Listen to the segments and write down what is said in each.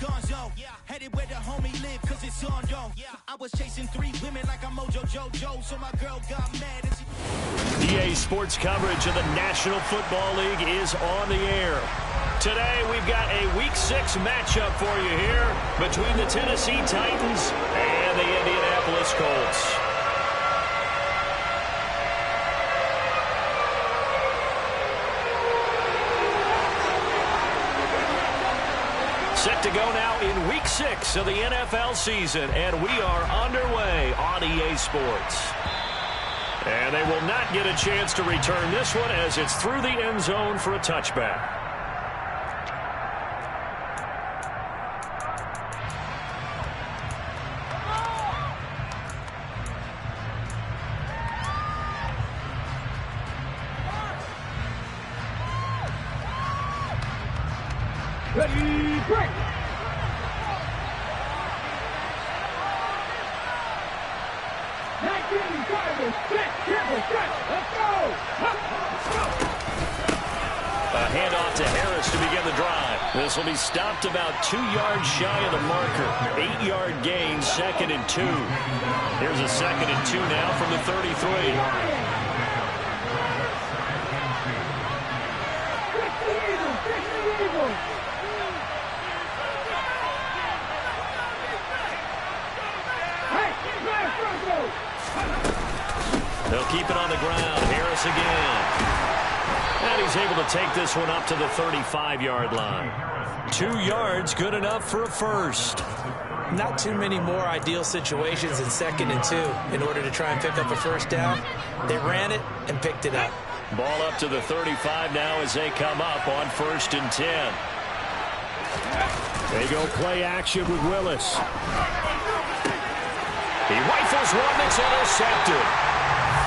gonzo. Headed where the homie live, cause it's on, though. I was chasing 3 women like I'm Mojo Jojo, so my girl got mad and she... EA Sports coverage of the National Football League is on the air. Today, we've got a Week 6 matchup for you here between the Tennessee Titans and the Indianapolis Colts. Set to go now in Week 6 of the NFL season, and we are underway on EA Sports. And they will not get a chance to return this one as it's through the end zone for a touchback. Ready, break! A handoff to Harris to begin the drive. This will be stopped about 2 yards shy of the marker. 8-yard gain, 2nd and 2. Here's a 2nd and 2 now from the 33. They'll keep it on the ground. Harris again. And he's able to take this one up to the 35-yard line. 2 yards, good enough for a first. Not too many more ideal situations in 2nd and 2 in order to try and pick up a first down. They ran it and picked it up. Ball up to the 35 now as they come up on 1st and 10. They go play action with Willis. He rifles one that's intercepted.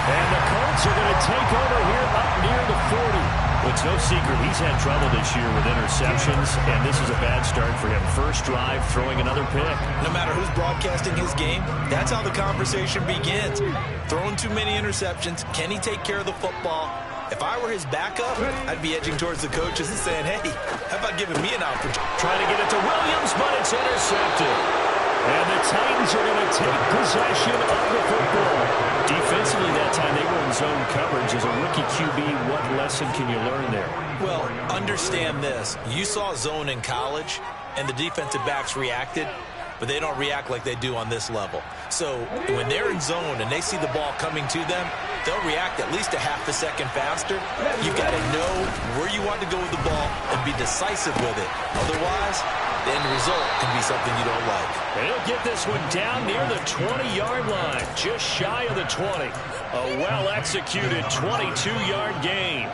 And the Colts are going to take over here up near the 40. It's no secret he's had trouble this year with interceptions, and this is a bad start for him. First drive, throwing another pick. No matter who's broadcasting his game, that's how the conversation begins. Throwing too many interceptions, can he take care of the football? If I were his backup, I'd be edging towards the coaches and saying, hey, how about giving me an opportunity? Trying to get it to Williams, but it's intercepted. And the Titans are going to take possession of the football. Defensively that time, they were in zone coverage. As a rookie QB, what lesson can you learn there? Well, understand this. You saw zone in college, and the defensive backs reacted, but they don't react like they do on this level. So when they're in zone and they see the ball coming to them, they'll react at least a half a second faster. You've got to know where you want to go with the ball and be decisive with it. Otherwise, the end result can be something you don't like. And he'll get this one down near the 20-yard line, just shy of the 20. A well-executed 22-yard gain.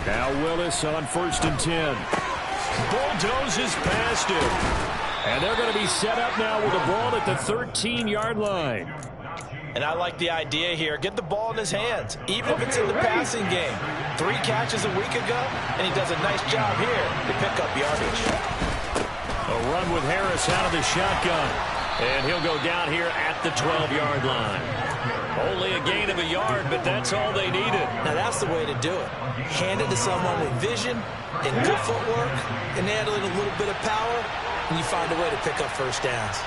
Now Willis on 1st and 10. Bulldozes past him. And they're going to be set up now with the ball at the 13-yard line. And I like the idea here. Get the ball in his hands, even if it's in the passing game. 3 catches a week ago, and he does a nice job here to pick up yardage. A run with Harris out of the shotgun. And he'll go down here at the 12-yard line. Only a gain of a yard, but that's all they needed. Now that's the way to do it. Hand it to someone with vision and good footwork, and add a little bit of power, and you find a way to pick up first downs.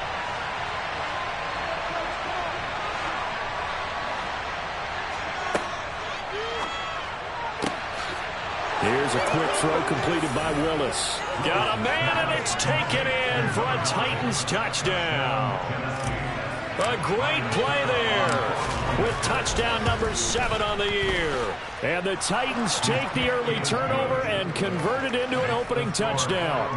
Here's a quick throw completed by Willis. Got a man, and it's taken in for a Titans touchdown. A great play there with touchdown number 7 on the year. And the Titans take the early turnover and convert it into an opening touchdown.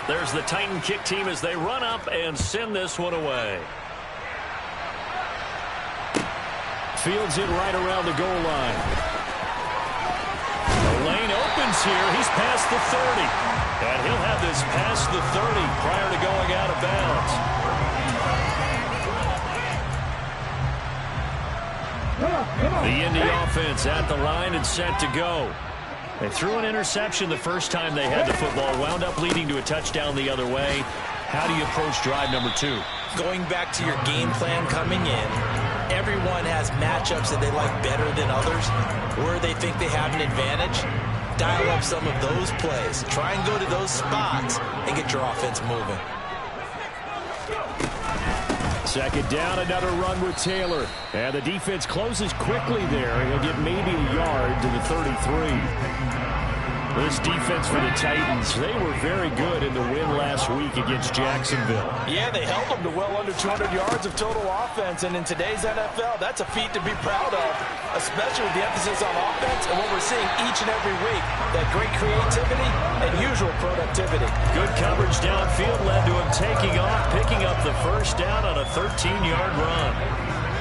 There's the Titan kick team as they run up and send this one away. Fields it right around the goal line. The lane opens here. He's past the 30. And he'll have this past the 30 prior to going out of bounds. The Indy offense at the line and set to go. They threw an interception the first time they had the football, wound up leading to a touchdown the other way. How do you approach drive number 2? Going back to your game plan coming in, everyone has matchups that they like better than others, where they think they have an advantage. Dial up some of those plays. Try and go to those spots and get your offense moving. Second down, another run with Taylor. And the defense closes quickly there. He'll get maybe a yard to the 33. This defense for the Titans, they were very good in the win last week against Jacksonville. Yeah, they held them to well under 200 yards of total offense, and in today's NFL, that's a feat to be proud of, especially with the emphasis on offense and what we're seeing each and every week, that great creativity and usual productivity. Good coverage downfield led to him taking off, picking up the first down on a 13-yard run.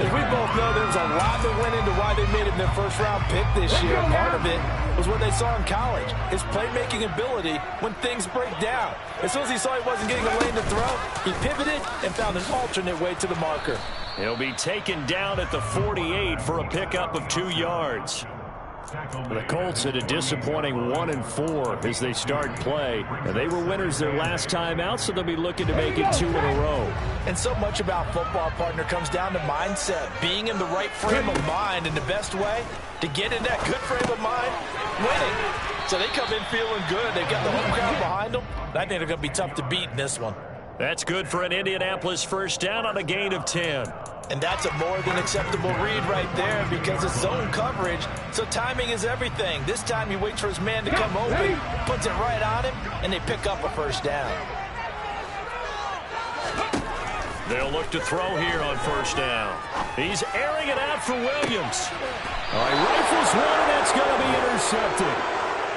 As we both know, there's a lot that went into why they made it their first-round pick this year. Part of it was what they saw in college, his playmaking ability when things break down. As soon as he saw he wasn't getting a lane to throw, he pivoted and found an alternate way to the marker. He'll be taken down at the 48 for a pickup of 2 yards. The Colts at a disappointing 1-4 as they start play. And they were winners their last time out, so they'll be looking to make it 2 in a row. And so much about football, partner, comes down to mindset, being in the right frame of mind, and the best way to get in that good frame of mind, winning. So they come in feeling good. They've got the home crowd behind them. I think they're going to be tough to beat in this one. That's good for an Indianapolis first down on a gain of 10. And that's a more than acceptable read right there because it's zone coverage, so timing is everything. This time he waits for his man to come open, puts it right on him, and they pick up a first down. They'll look to throw here on first down. He's airing it out for Williams. All right, rifles one, and that's going to be intercepted.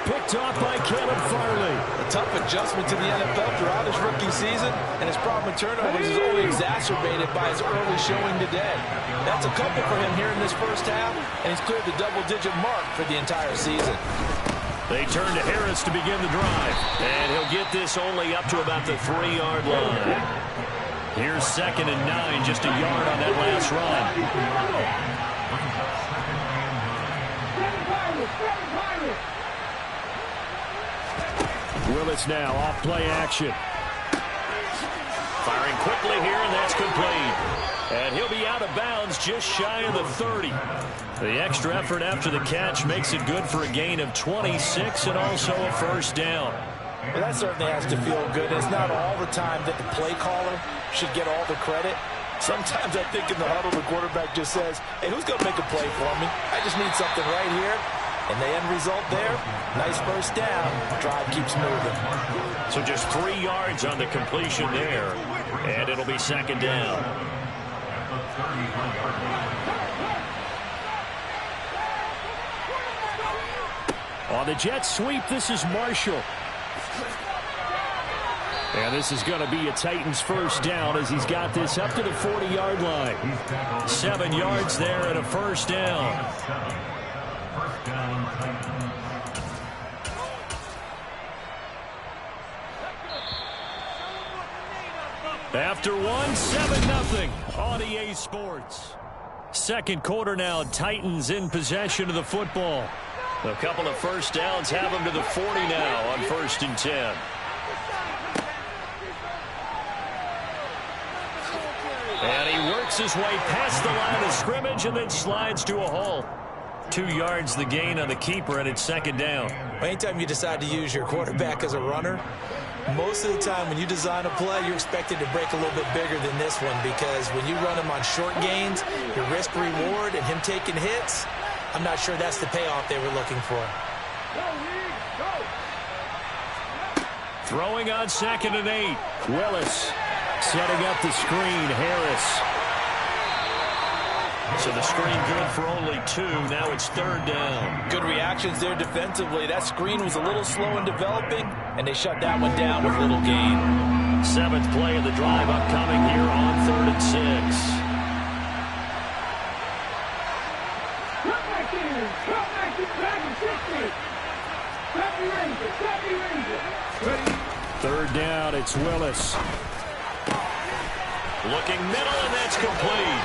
Picked off by Caleb Farley. A tough adjustment to the NFL throughout his rookie season, and his problem with turnovers is only exacerbated by his early showing today. That's a couple for him here in this first half, and he's cleared the double-digit mark for the entire season. They turn to Harris to begin the drive, and he'll get this only up to about the 3-yard line. Here's 2nd and 9, just a yard on that last run. Willis now off play action. Firing quickly here, and that's complete. And he'll be out of bounds just shy of the 30. The extra effort after the catch makes it good for a gain of 26 and also a first down. Well, that certainly has to feel good. It's not all the time that the play caller should get all the credit. Sometimes I think in the huddle, the quarterback just says, hey, who's going to make a play for me? I just need something right here. And the end result there, nice first down. Drive keeps moving. So just 3 yards on the completion there. And it'll be 2nd down. On the jet sweep, this is Marshall. And this is going to be a Titans first down as he's got this up to the 40-yard line. 7 yards there and a first down. After 7-0 on EA Sports. Second quarter now, Titans in possession of the football. A couple of first downs have them to the 40 now on 1st and 10. And he works his way past the line of scrimmage and then slides to a halt. 2 yards the gain on the keeper, and it's 2nd down. Anytime you decide to use your quarterback as a runner, most of the time when you design a play, you're expected to break a little bit bigger than this one because when you run him on short gains, your risk-reward and him taking hits, I'm not sure that's the payoff they were looking for. Throwing on 2nd and 8. Willis setting up the screen. Harris. So the screen good for only 2. Now it's 3rd down. Good reactions there defensively. That screen was a little slow in developing, and they shut that one down with little gain. 7th play of the drive upcoming here on 3rd and 6. Third down, it's Willis. Looking middle, and that's complete.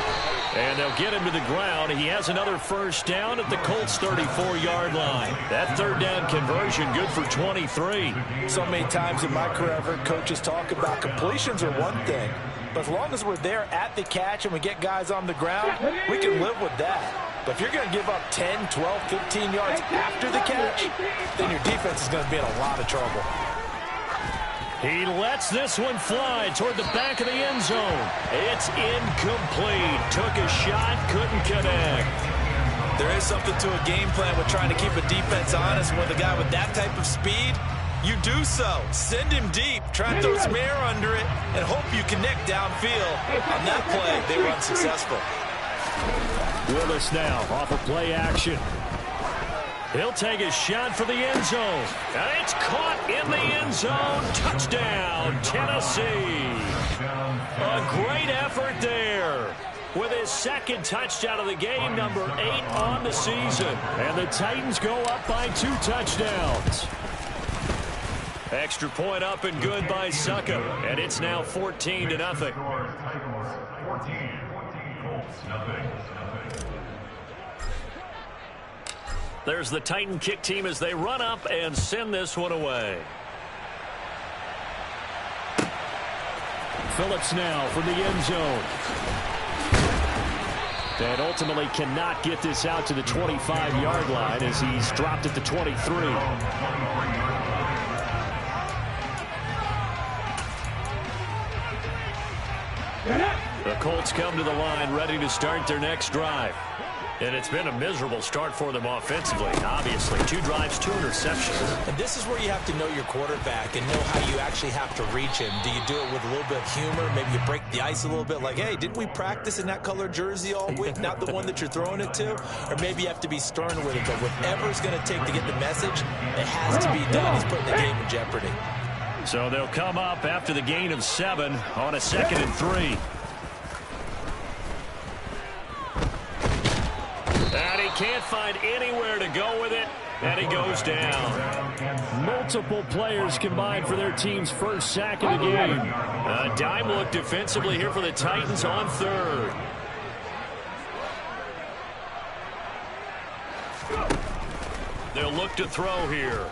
And they'll get him to the ground. He has another first down at the Colts' 34-yard line. That third down conversion good for 23. So many times in my career, I've heard coaches talk about completions are one thing. But as long as we're there at the catch and we get guys on the ground, we can live with that. But if you're going to give up 10, 12, 15 yards after the catch, then your defense is going to be in a lot of trouble. He lets this one fly toward the back of the end zone. It's incomplete. Took a shot, couldn't connect. There is something to a game plan with trying to keep a defense honest. With a guy with that type of speed, you do so. Send him deep, try and throw some air under it, and hope you connect downfield. On that play, they were unsuccessful. Willis now off of play action. He'll take a shot for the end zone. And it's caught in the end zone. Touchdown, Tennessee. A great effort there. With his second touchdown of the game, number 8 on the season. And the Titans go up by 2 touchdowns. Extra point up and good by Suckup. And it's now 14-0. There's the Titan kick team as they run up and send this one away. Phillips now from the end zone. And ultimately cannot get this out to the 25-yard line as he's dropped at the 23. The Colts come to the line ready to start their next drive. And it's been a miserable start for them offensively. Obviously, 2 drives, 2 interceptions. And this is where you have to know your quarterback and know how you actually have to reach him. Do you do it with a little bit of humor? Maybe you break the ice a little bit like, hey, didn't we practice in that color jersey all week? Not the one that you're throwing it to? Or maybe you have to be stern with it. But whatever it's going to take to get the message, it has to be done. He's putting the game in jeopardy. So they'll come up after the gain of 7 on a 2nd and 3. And he can't find anywhere to go with it, and he goes down. Multiple players combined for their team's first sack of the game. A dime look defensively here for the Titans on 3rd. They'll look to throw here.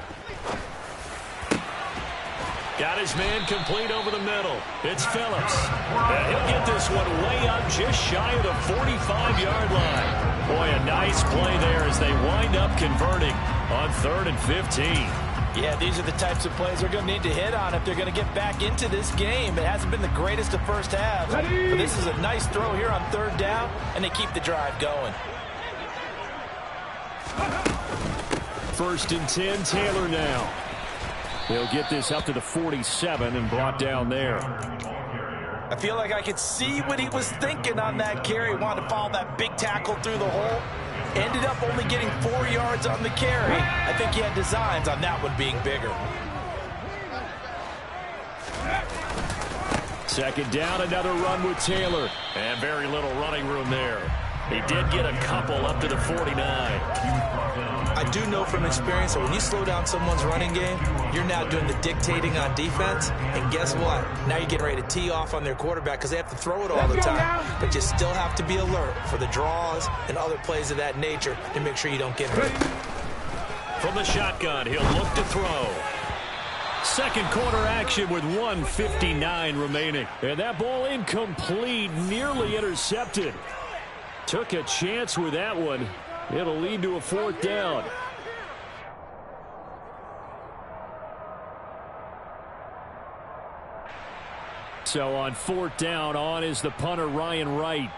Got his man complete over the middle. It's Phillips. And he'll get this one way up just shy of the 45-yard line. Boy, a nice play there as they wind up converting on 3rd and 15. Yeah, these are the types of plays they're going to need to hit on if they're going to get back into this game. It hasn't been the greatest of first halves, but this is a nice throw here on 3rd down, and they keep the drive going. 1st and 10, Taylor now. He'll get this up to the 47 and brought down there. I feel like I could see what he was thinking on that carry. Wanted to follow that big tackle through the hole. Ended up only getting 4 yards on the carry. I think he had designs on that one being bigger. 2nd down, another run with Taylor. And very little running room there. He did get a couple up to the 49. I do know from experience that when you slow down someone's running game, you're now doing the dictating on defense. And guess what? Now you're getting ready to tee off on their quarterback because they have to throw it all the time. But you still have to be alert for the draws and other plays of that nature to make sure you don't get hurt. From the shotgun, he'll look to throw. 2nd quarter action with 1:59 remaining. And that ball incomplete, nearly intercepted. Took a chance with that one. It'll lead to a 4th down. So on 4th down, on is the punter, Ryan Wright.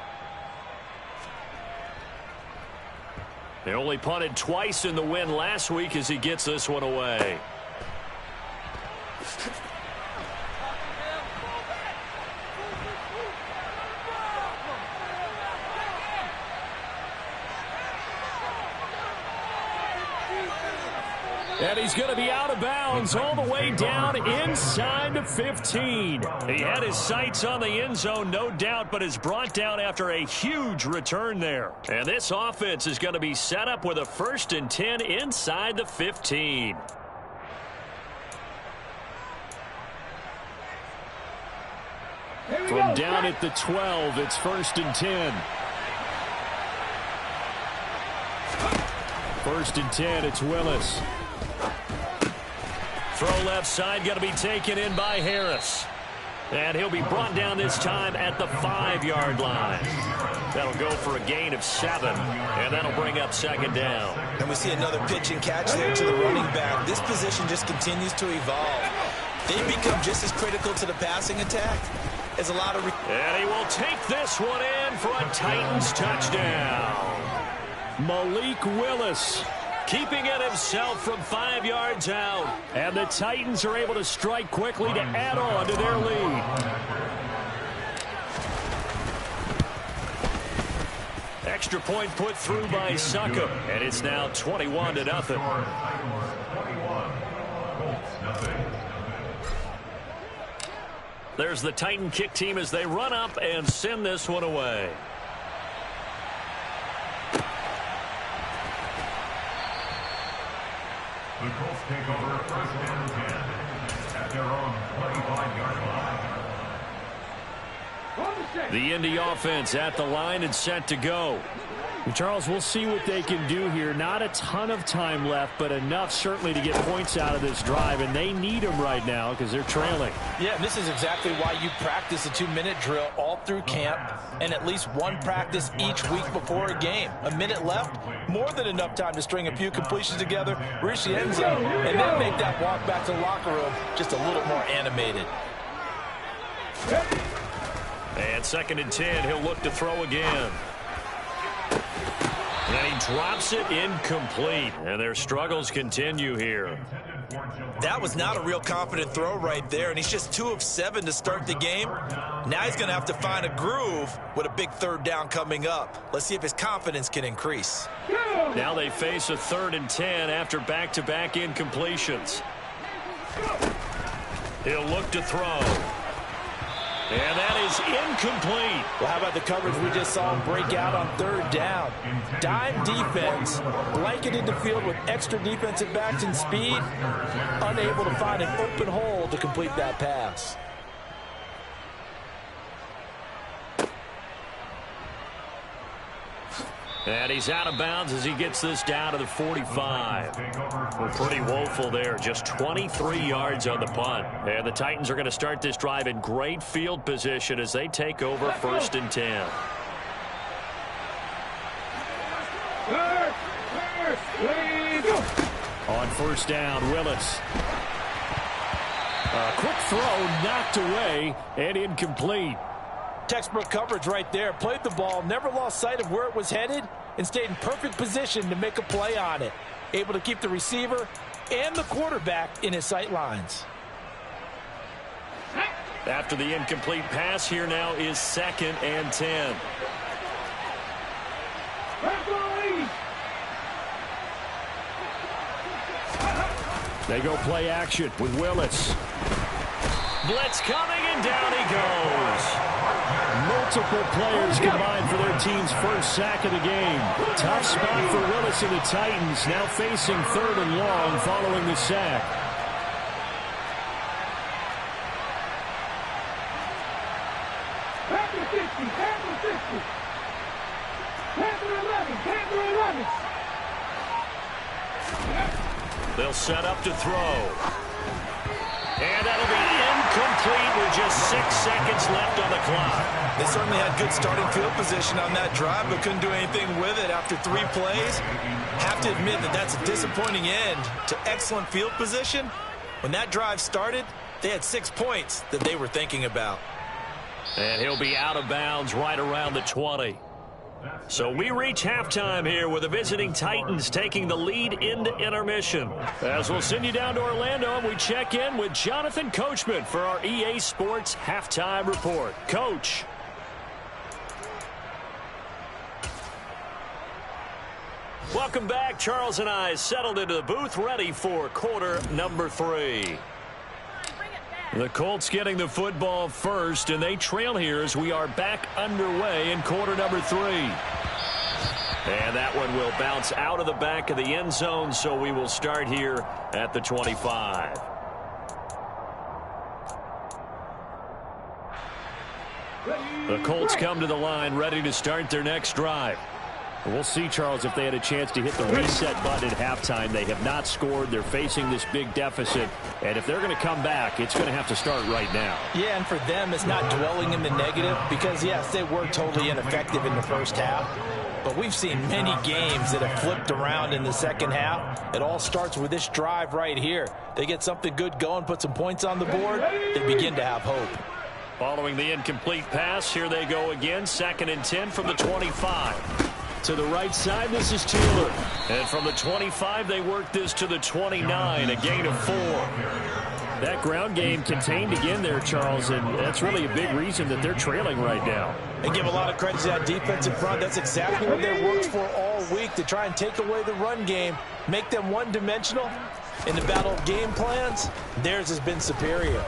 They only punted twice in the win last week as he gets this one away. And he's going to be out of bounds all the way down inside the 15. He had his sights on the end zone, no doubt, but is brought down after a huge return there. And this offense is going to be set up with a 1st and 10 inside the 15. From down at the 12, it's 1st and 10. 1st and 10, it's Willis. Throw left side, going to be taken in by Harris. And he'll be brought down this time at the 5-yard line. That'll go for a gain of 7, and that'll bring up 2nd down. And we see another pitch and catch there to the running back. This position just continues to evolve. They become just as critical to the passing attack as a lot of... And he will take this one in for a Titans touchdown. Malik Willis keeping it himself from 5 yards out. And the Titans are able to strike quickly to add on to their lead. Extra point put through by Succop. And it's now 21-0. There's the Titan kick team as they run up and send this one away. The Colts take over 1st and 10 at their own 25-yard line. The Indy offense at the line and set to go. And Charles, we'll see what they can do here. Not a ton of time left, but enough certainly to get points out of this drive, and they need them right now because they're trailing. Yeah, and this is exactly why you practice a 2-minute drill all through camp and at least one practice each week before a game. A minute left, more than enough time to string a few completions together, reach the end zone, and then make that walk back to the locker room just a little more animated. And 2nd and 10, he'll look to throw again. And he drops it incomplete. And their struggles continue here. That was not a real confident throw right there, and he's just 2 of 7 to start the game. Now he's going to have to find a groove with a big 3rd down coming up. Let's see if his confidence can increase. Now they face a 3rd and 10 after back-to-back incompletions. He'll look to throw. And that is incomplete. Well, how about the coverage we just saw him break out on 3rd down? Dime defense, blanketed the field with extra defensive backs and speed, unable to find an open hole to complete that pass. And he's out of bounds as he gets this down to the 45. We're pretty woeful there. Just 23 yards on the punt. And the Titans are going to start this drive in great field position as they take over 1st and 10. On 1st down, Willis. A quick throw knocked away and incomplete. Textbook coverage right there. Played the ball, never lost sight of where it was headed, and stayed in perfect position to make a play on it. Able to keep the receiver and the quarterback in his sight lines. After the incomplete pass, here now is 2nd and 10. They go play action with Willis. Blitz coming, and down he goes. Multiple players combined for their team's first sack of the game. Tough spot for Willis and the Titans, now facing 3rd and long following the sack. They'll set up to throw. And that'll be incomplete with just 6 seconds left on the clock. They certainly had good starting field position on that drive, but couldn't do anything with it after 3 plays. Have to admit that that's a disappointing end to excellent field position. When that drive started, they had 6 points that they were thinking about. And he'll be out of bounds right around the 20. So we reach halftime here with the visiting Titans taking the lead into intermission. As we'll send you down to Orlando, and we check in with Jonathan Coachman for our EA Sports Halftime Report. Coach. Welcome back. Charles and I settled into the booth ready for quarter number 3. The Colts getting the football first, and they trail here as we are back underway in quarter number 3. And that one will bounce out of the back of the end zone, so we will start here at the 25. The Colts come to the line ready to start their next drive. We'll see, Charles, if they had a chance to hit the reset button at halftime. They have not scored. They're facing this big deficit. And if they're going to come back, it's going to have to start right now. Yeah, and for them, it's not dwelling in the negative because, yes, they were totally ineffective in the first half. But we've seen many games that have flipped around in the second half. It all starts with this drive right here. They get something good going, put some points on the board, they begin to have hope. Following the incomplete pass, here they go again. 2nd and 10 from the 25. To the right side, this is Taylor. And from the 25, they work this to the 29, a gain of 4. That ground game contained again there, Charles, and that's really a big reason that they're trailing right now. They give a lot of credit to that defensive front. That's exactly what they worked for all week, to try and take away the run game, make them one-dimensional. In the battle of game plans, theirs has been superior.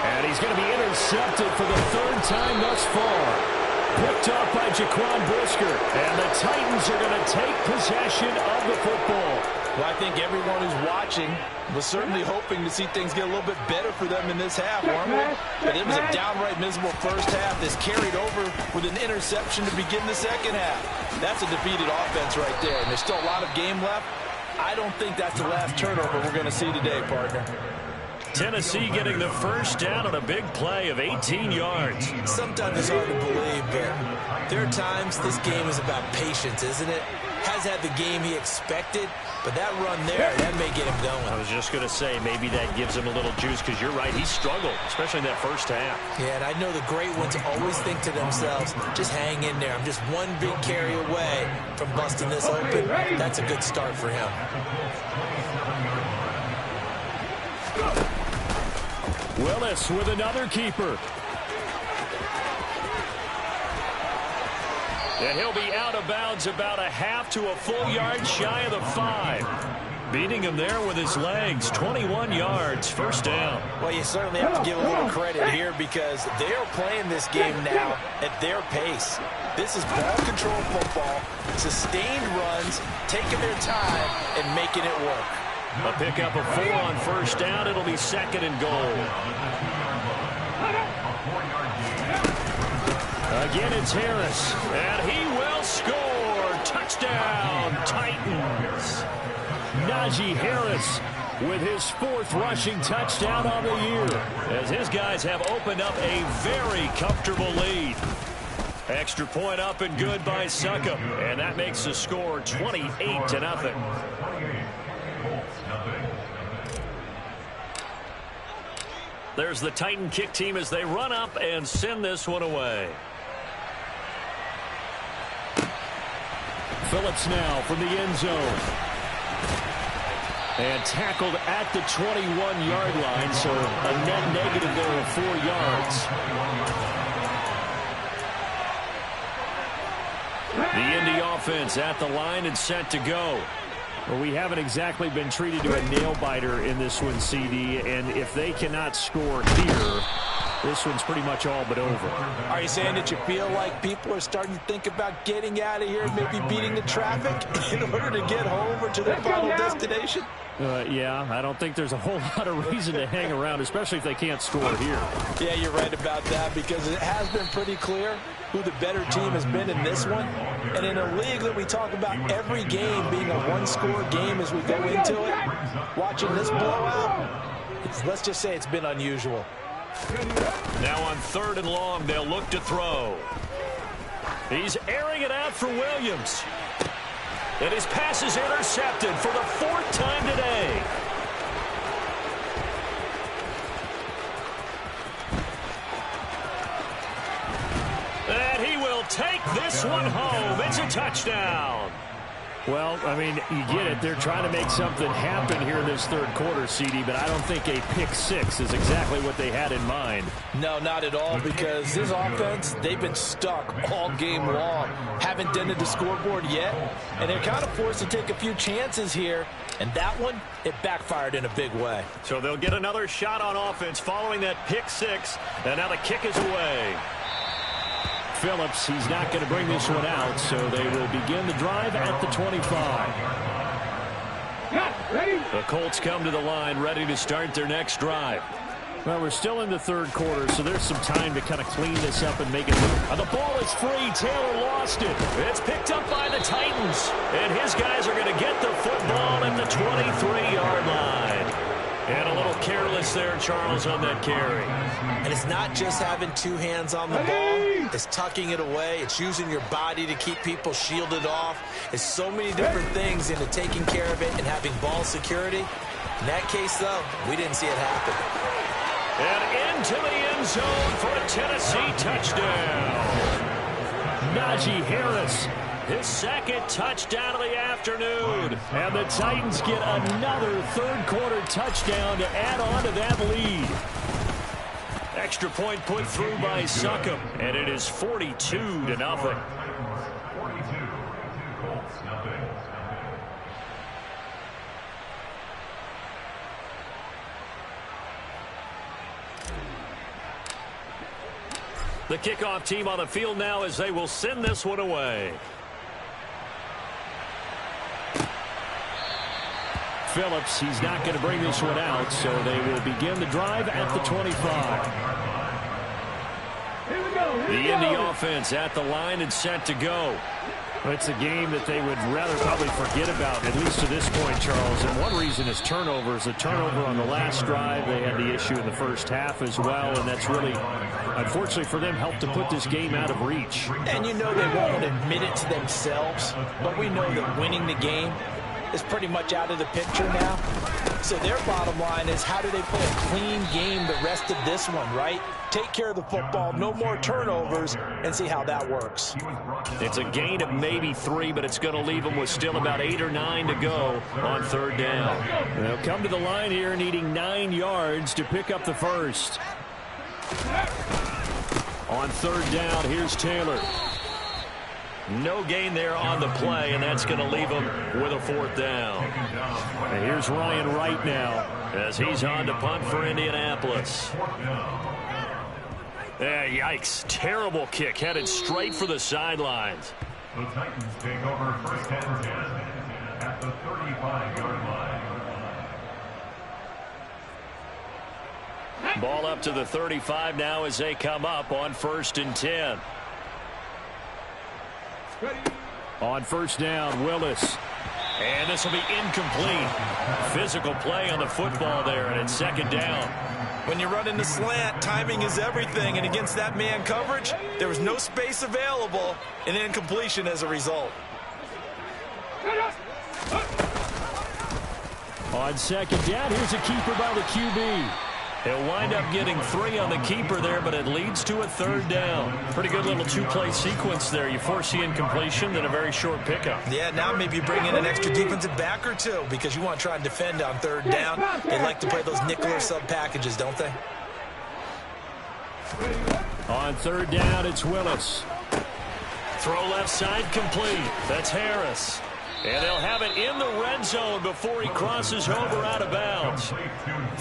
And he's going to be intercepted for the 3rd time thus far. Picked off by Jaquan Brisker. And the Titans are going to take possession of the football. Well, I think everyone who's watching was certainly hoping to see things get a little bit better for them in this half, weren't we? But it was a downright miserable first half that's carried over with an interception to begin the second half. That's a defeated offense right there, and there's still a lot of game left. I don't think that's the last turnover we're going to see today, partner. Tennessee getting the first down on a big play of 18 yards. Sometimes it's hard to believe, but there are times this game is about patience, isn't it? Has had the game he expected, but that run there, that may get him going. I was just going to say, maybe that gives him a little juice, because you're right, he struggled, especially in that first half. Yeah, and I know the great ones always think to themselves, just hang in there. I'm just one big carry away from busting this open. That's a good start for him. Willis with another keeper. And he'll be out of bounds about a half to a full yard shy of the 5. Beating him there with his legs. 21 yards, first down. Well, you certainly have to give a little credit here because they are playing this game now at their pace. This is ball control football, sustained runs, taking their time and making it work. A pickup of 4 on first down. It'll be 2nd and goal. Again, it's Harris. And he will score. Touchdown, Titans. Najee Harris with his 4th rushing touchdown on the year, as his guys have opened up a very comfortable lead. Extra point up and good by Succop. And that makes the score 28-0. There's the Titan kick team as they run up and send this one away. Phillips now from the end zone. And tackled at the 21-yard line, so a net negative there of 4 yards. The Indy offense at the line and set to go. Well, we haven't exactly been treated to a nail-biter in this one, CD, and if they cannot score here, this one's pretty much all but over. Are you saying that you feel like people are starting to think about getting out of here, maybe beating the traffic in order to get home or to their final destination? Yeah, I don't think there's a whole lot of reason to hang around, especially if they can't score here. Yeah, you're right about that because it has been pretty clear who the better team has been in this one. And in a league that we talk about every game being a one-score game as we go into it, watching this blowout, let's just say it's been unusual. Now on 3rd and long, they'll look to throw. He's airing it out for Williams. And his pass is intercepted for the 4th time today. And he will take this one home. It's a touchdown. Well, I mean, you get it. They're trying to make something happen here in this 3rd quarter, CD, but I don't think a pick 6 is exactly what they had in mind. No, not at all, because this offense, they've been stuck all game long. Haven't dented the scoreboard yet, and they're kind of forced to take a few chances here, and that one, it backfired in a big way. So they'll get another shot on offense following that pick 6, and now the kick is away. Phillips, he's not going to bring this one out, so they will begin the drive at the 25. The Colts come to the line ready to start their next drive. Well, we're still in the third quarter, so there's some time to kind of clean this up and make it move. The ball is free. Taylor lost it. It's picked up by the Titans. And his guys are going to get the football at the 23-yard line. And a little careless there, Charles, on that carry. And it's not just having two hands on the ball. It's tucking it away. It's using your body to keep people shielded off. It's so many different things into taking care of it and having ball security. In that case, though, we didn't see it happen. And into the end zone for a Tennessee touchdown. Najee Harris, his second touchdown of the afternoon. And the Titans get another third-quarter touchdown to add on to that lead. Extra point put through by Succop, and it is 42-0. 42, Colts, nothing. The kickoff team on the field now as they will send this one away. Phillips, he's not going to bring this one out, so they will begin the drive at the 25. The Indy offense at the line and set to go. It's a game that they would rather probably forget about, at least to this point, Charles. And one reason is turnovers. A turnover on the last drive. They had the issue in the first half as well, and that's really, unfortunately for them, helped to put this game out of reach. And you know they won't admit it to themselves, but we know that winning the game is pretty much out of the picture now. So their bottom line is, how do they play a clean game the rest of this one, right? Take care of the football, no more turnovers, and see how that works. It's a gain of maybe 3, but it's going to leave them with still about 8 or 9 to go on third down. They'll come to the line here needing 9 yards to pick up the first. On third down, here's Taylor. No gain there on the play, and that's going to leave them with a fourth down. And here's Ryan Wright now as he's on to punt for Indianapolis. Yikes. Terrible kick headed straight for the sidelines. The Titans take over first and 10 at the 35-yard line. Ball up to the 35 now as they come up on first and 10. On first down, Willis. And this will be incomplete. Physical play on the football there, and it's second down. When you run in the slant, timing is everything, and against that man coverage, there was no space available, and incompletion as a result. On second down, here's a keeper by the QB. He'll wind up getting 3 on the keeper there, but it leads to a third down. Pretty good little two-play sequence there. You force the incompletion, then a very short pickup. Yeah, now maybe bring in an extra defensive back or two because you want to try and defend on third down. They like to play those nickel or sub packages, don't they? On third down, it's Willis. Throw left side complete. That's Harris. And they'll have it in the red zone before he crosses over out of bounds.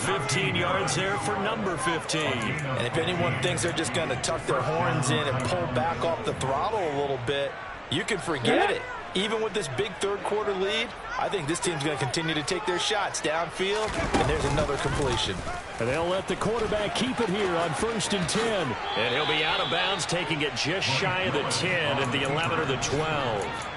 15 yards there for number 15. And if anyone thinks they're just going to tuck their horns in and pull back off the throttle a little bit, you can forget it. Even with this big third-quarter lead, I think this team's going to continue to take their shots downfield, and there's another completion. And they'll let the quarterback keep it here on first and 10. And he'll be out of bounds, taking it just shy of the 10 at the 11 or the 12.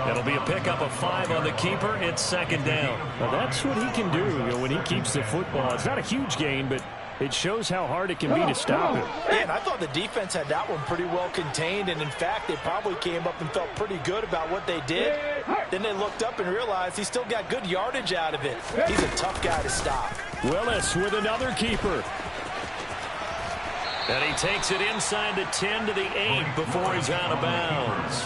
It'll be a pickup of 5 on the keeper. It's second down. Well, that's what he can do, when he keeps the football. It's not a huge gain, but it shows how hard it can be to stop him. Yeah, and I thought the defense had that one pretty well contained, and in fact, they probably came up and felt pretty good about what they did. Then they looked up and realized he still got good yardage out of it. He's a tough guy to stop. Willis with another keeper. And he takes it inside the 10 to the 8 before he's out of bounds.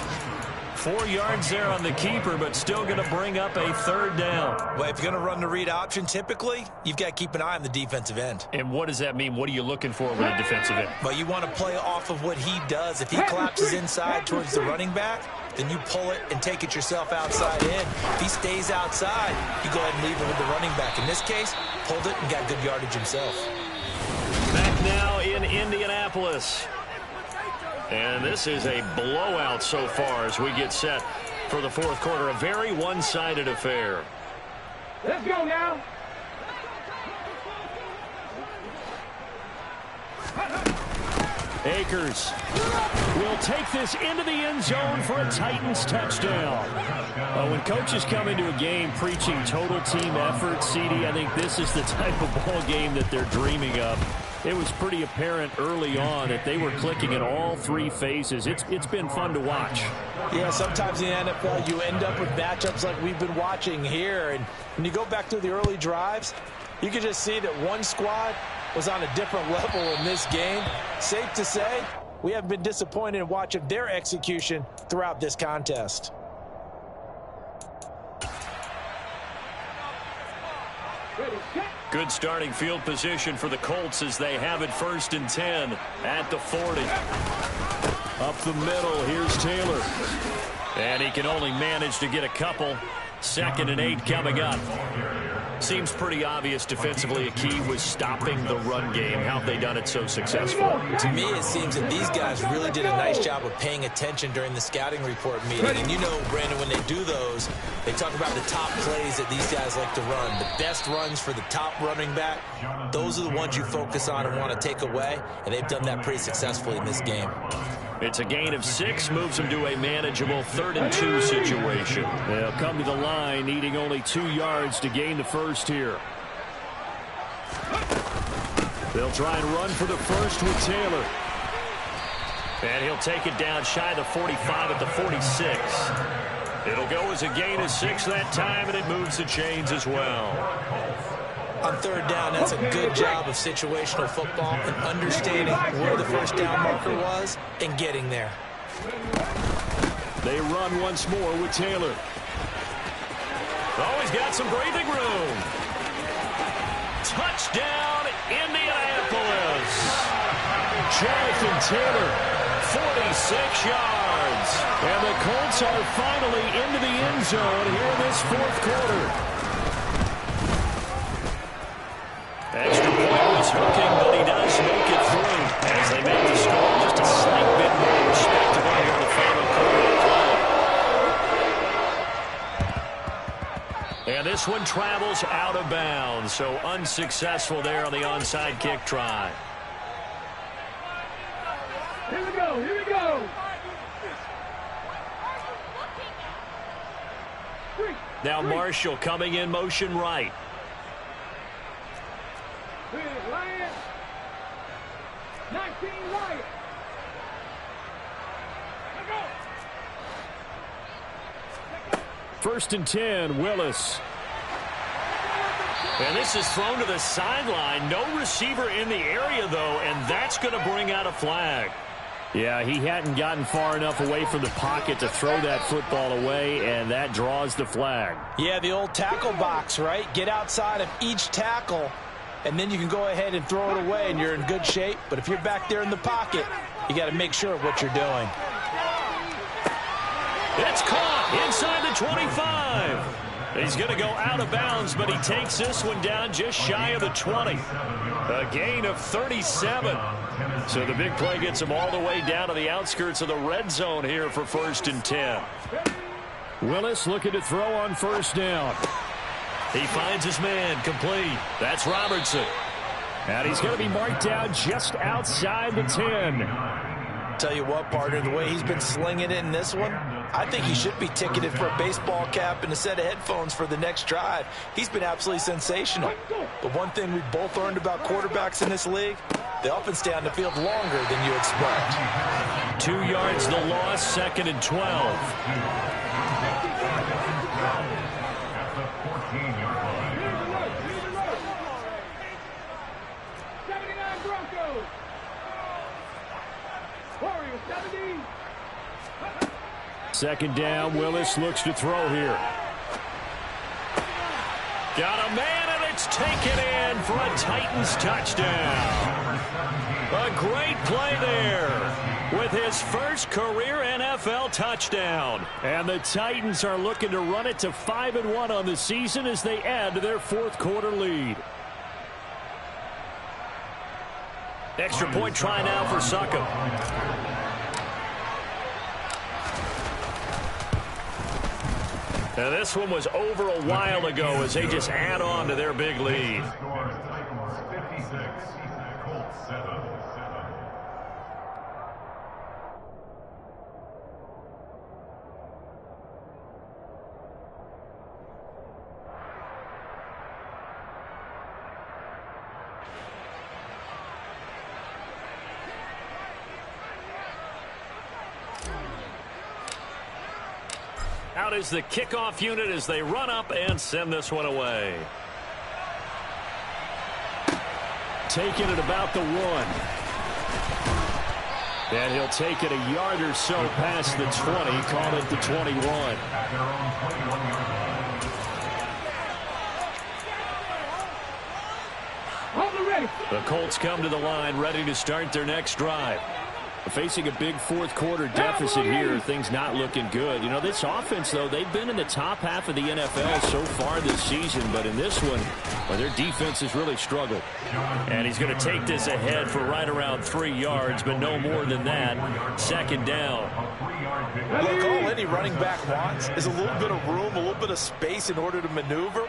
4 yards there on the keeper, but still going to bring up a third down. Well, if you're going to run the read option, typically, you've got to keep an eye on the defensive end. And what does that mean? What are you looking for with a defensive end? Well, you want to play off of what he does. If he collapses inside towards the running back, then you pull it and take it yourself outside in. If he stays outside, you go ahead and leave it with the running back. In this case, pulled it and got good yardage himself. Back now in Indianapolis. And this is a blowout so far as we get set for the fourth quarter. A very one-sided affair. Let's go now. Akers will take this into the end zone for a Titans touchdown. When coaches come into a game preaching total team effort, CD, I think this is the type of ball game that they're dreaming of. It was pretty apparent early on that they were clicking in all three phases. It's been fun to watch. Yeah, sometimes in the NFL you end up with matchups like we've been watching here. And when you go back to the early drives, you can just see that one squad was on a different level in this game. Safe to say, we haven't been disappointed in watching their execution throughout this contest. Good starting field position for the Colts as they have it 1st and 10 at the 40. Up the middle, here's Taylor. And he can only manage to get a couple. 2nd and 8 coming up. Seems pretty obvious defensively a key was stopping the run game. How have they done it so successful? To me, it seems that these guys really did a nice job of paying attention during the scouting report meeting. And you know, Brandon, when they do those, they talk about the top plays that these guys like to run. The best runs for the top running back, those are the ones you focus on and want to take away. And they've done that pretty successfully in this game. It's a gain of 6, moves them to a manageable 3rd and 2 situation. They'll come to the line, needing only 2 yards to gain the first here. They'll try and run for the first with Taylor. And he'll take it down shy of the 45 at the 46. It'll go as a gain of 6 that time, and it moves the chains as well. On 3rd down, that's a good job of situational football and understanding where the first down marker was and getting there. They run once more with Taylor. Oh, he's got some breathing room. Touchdown, Indianapolis. Jonathan Taylor, 46 yards. And the Colts are finally into the end zone here in this 4th quarter. Extra point was hooking, but he does make it through as they make the score just a slight bit more respectable here in the final quarter of play. And this one travels out of bounds, so unsuccessful there on the onside kick try. Here we go, here we go. Now Marshall coming in motion right. Lions. 19 Lions. First and 10, Willis. And this is thrown to the sideline. No receiver in the area, though, and that's going to bring out a flag. Yeah, he hadn't gotten far enough away from the pocket to throw that football away, and that draws the flag. Yeah, the old tackle box, right? Get outside of each tackle, and then you can go ahead and throw it away, and you're in good shape. But if you're back there in the pocket, you got to make sure of what you're doing. It's caught inside the 25. He's going to go out of bounds, but he takes this one down just shy of the 20. A gain of 37. So the big play gets him all the way down to the outskirts of the red zone here for 1st and 10. Willis looking to throw on 1st down. He finds his man complete. That's Robertson. And he's going to be marked down just outside the 10. Tell you what, partner, the way he's been slinging it in this one, I think he should be ticketed for a baseball cap and a set of headphones for the next drive. He's been absolutely sensational. But one thing we've both learned about quarterbacks in this league, they often stay on the field longer than you expect. 2 yards the loss, 2nd and 12. Second down, Willis looks to throw here. Got a man, and it's taken in for a Titans touchdown. A great play there with his first career NFL touchdown. And the Titans are looking to run it to 5-1 on the season as they add to their 4th quarter lead. Extra point try now for Succop. Now this one was over a while ago as they just add on to their big lead. Out is the kickoff unit as they run up and send this one away. Taking it about the 1. And he'll take it a yard or so past the 20, call it the 21. The Colts come to the line ready to start their next drive. Facing a big fourth quarter deficit here, things not looking good. You know, this offense, though, they've been in the top half of the NFL so far this season, but in this one, well, their defense has really struggled. And he's going to take this ahead for right around 3 yards, but no more than that. Second down. Look, all any running back wants is a little bit of room, a little bit of space in order to maneuver.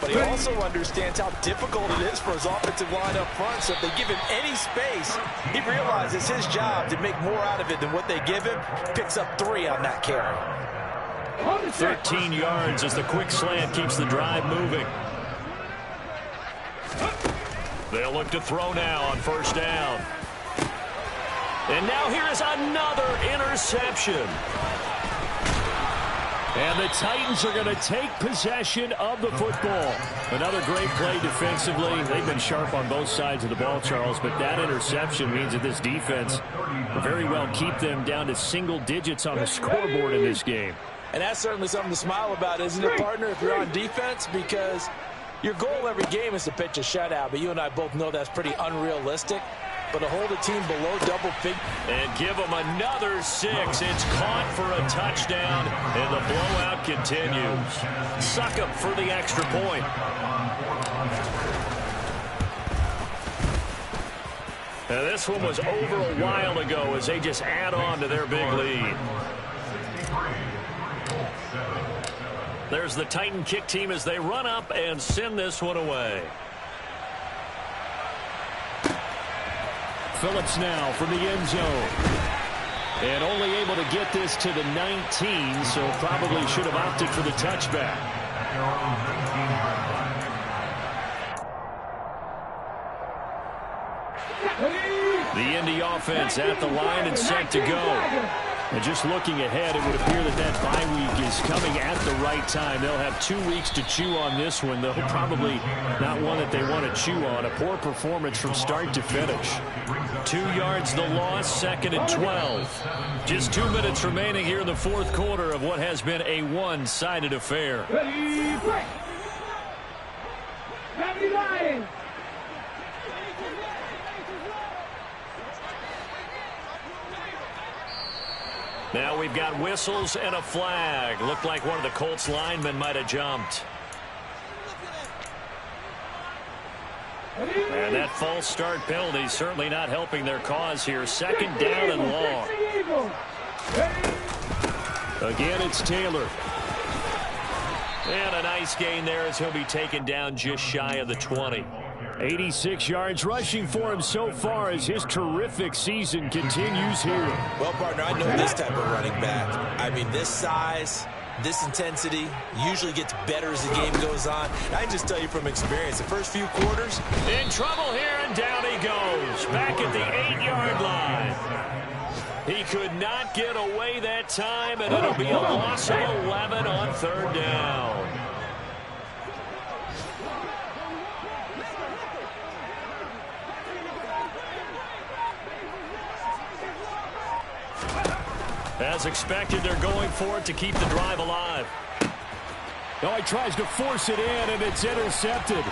But he also understands how difficult it is for his offensive line up front. So if they give him any space, he realizes his job to make more out of it than what they give him. Picks up 3 on that carry. 13 yards as the quick slant keeps the drive moving. They'll look to throw now on first down. And now here is another interception. And the Titans are going to take possession of the football. Another great play defensively. They've been sharp on both sides of the ball, Charles, but that interception means that this defense will very well keep them down to single digits on the scoreboard in this game. And that's certainly something to smile about, isn't it, partner, if you're on defense? Because your goal every game is to pitch a shutout, but you and I both know that's pretty unrealistic. But to hold a team below double figures. And give them another 6. It's caught for a touchdown, and the blowout continues. Succop for the extra point. Now this one was over a while ago as they just add on to their big lead. There's the Titan kick team as they run up and send this one away. Phillips now from the end zone. And only able to get this to the 19, so probably should have opted for the touchback. The Indy offense at the line and set to go. And just looking ahead, it would appear that that bye week is coming at the right time. They'll have 2 weeks to chew on this one, though probably not one that they want to chew on. A poor performance from start to finish. 2 yards the loss, 2nd and 12. Just 2 minutes remaining here in the fourth quarter of what has been a one-sided affair. Ready, break. Gravity Lions. Now we've got whistles and a flag. Looked like one of the Colts linemen might have jumped. And that false start penalty certainly not helping their cause here. 2nd down and long. Again, it's Taylor. And a nice gain there as he'll be taken down just shy of the 20. 86 yards rushing for him so far as his terrific season continues here. Well, partner, I know this type of running back. I mean, this size, this intensity usually gets better as the game goes on. I can just tell you from experience, the first few quarters. In trouble here, and down he goes. Back at the 8-yard line. He could not get away that time, and it'll be a loss of 11 on 3rd down. As expected, they're going for it to keep the drive alive. Oh, he tries to force it in, and it's intercepted.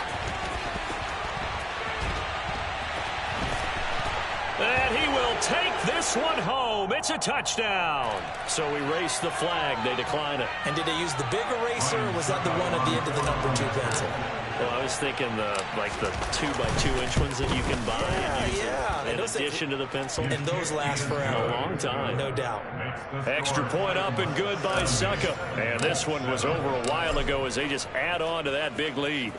And he will take this one home. It's a touchdown. So erase the flag. They decline it. And did they use the big eraser, or was that the one at the end of the number 2 pencil? Well, I was thinking the 2x2-inch ones that you can buy in addition to the pencil. And those last forever. A long time. No doubt. Extra point up and good by Succop. And this one was over a while ago as they just add on to that big lead.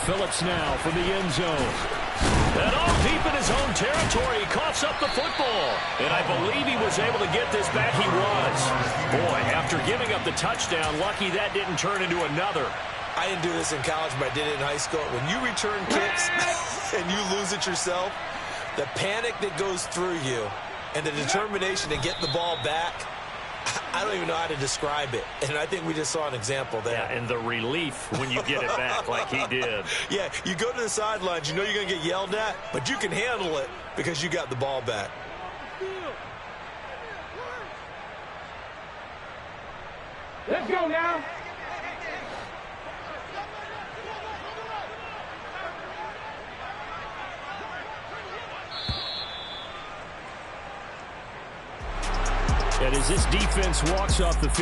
Phillips now from the end zone. And all deep in his own territory, he coughs up the football. And I believe he was able to get this back. He was. Boy, after giving up the touchdown, lucky that didn't turn into another. I didn't do this in college, but I did it in high school. When you return kicks and you lose it yourself, the panic that goes through you and the determination to get the ball back, I don't even know how to describe it. And I think we just saw an example there. Yeah, and the relief when you get it back like he did. Yeah, you go to the sidelines, you know you're going to get yelled at, but you can handle it because you got the ball back. Let's go now. And as this defense walks off the field,